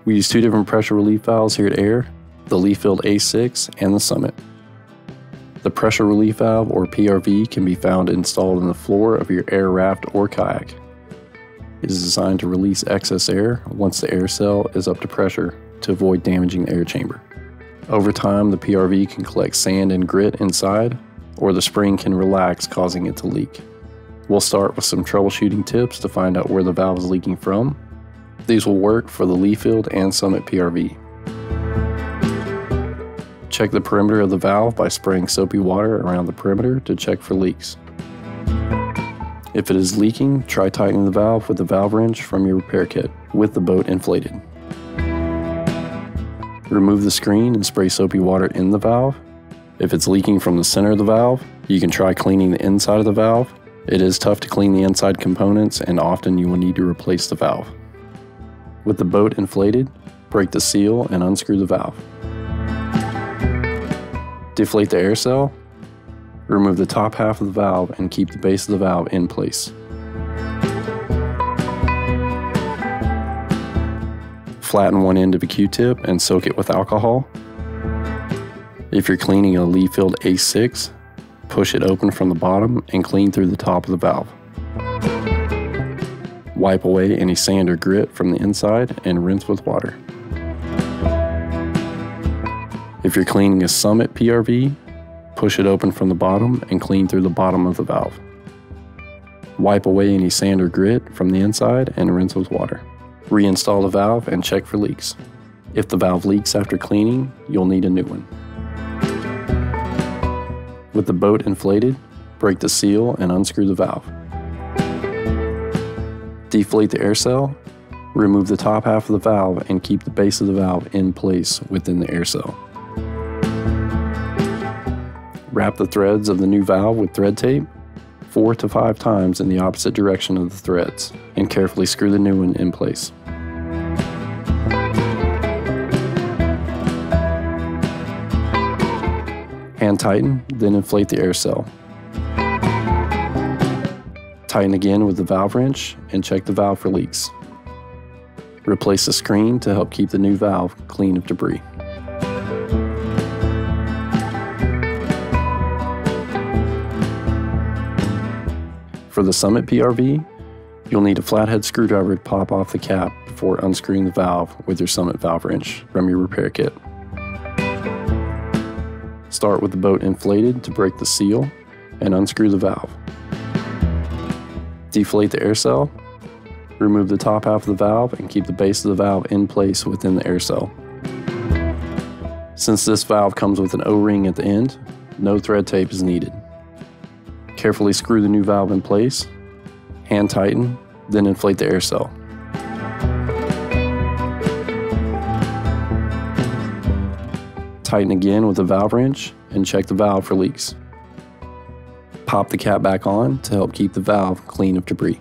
We use two different pressure relief valves here at Aire, the Leafield A6 and the Summit. The pressure relief valve, or PRV, can be found installed in the floor of your air raft or kayak. It is designed to release excess air once the air cell is up to pressure to avoid damaging the air chamber. Over time, the PRV can collect sand and grit inside, or the spring can relax, causing it to leak. We'll start with some troubleshooting tips to find out where the valve is leaking from. These will work for the Leafield and Summit PRV. Check the perimeter of the valve by spraying soapy water around the perimeter to check for leaks. If it is leaking, try tightening the valve with the valve wrench from your repair kit with the boat inflated. Remove the screen and spray soapy water in the valve. If it's leaking from the center of the valve, you can try cleaning the inside of the valve. It is tough to clean the inside components, and often you will need to replace the valve. With the boat inflated, break the seal and unscrew the valve. Deflate the air cell. Remove the top half of the valve and keep the base of the valve in place. Flatten one end of a Q-tip and soak it with alcohol. If you're cleaning a Leafield A6, push it open from the bottom and clean through the top of the valve. Wipe away any sand or grit from the inside and rinse with water. If you're cleaning a Summit PRV, push it open from the bottom and clean through the bottom of the valve. Wipe away any sand or grit from the inside and rinse with water. Reinstall the valve and check for leaks. If the valve leaks after cleaning, you'll need a new one. With the boat inflated, break the seal and unscrew the valve. Deflate the air cell, remove the top half of the valve and keep the base of the valve in place within the air cell. Wrap the threads of the new valve with thread tape 4 to 5 times in the opposite direction of the threads, and carefully screw the new one in place. Hand tighten, then inflate the air cell. Tighten again with the valve wrench and check the valve for leaks. Replace the screen to help keep the new valve clean of debris. For the Summit PRV, you'll need a flathead screwdriver to pop off the cap before unscrewing the valve with your Summit valve wrench from your repair kit. Start with the boat inflated to break the seal and unscrew the valve. Deflate the air cell, remove the top half of the valve and keep the base of the valve in place within the air cell. Since this valve comes with an O-ring at the end, no thread tape is needed. Carefully screw the new valve in place, hand tighten, then inflate the air cell. Tighten again with the valve wrench and check the valve for leaks. Pop the cap back on to help keep the valve clean of debris.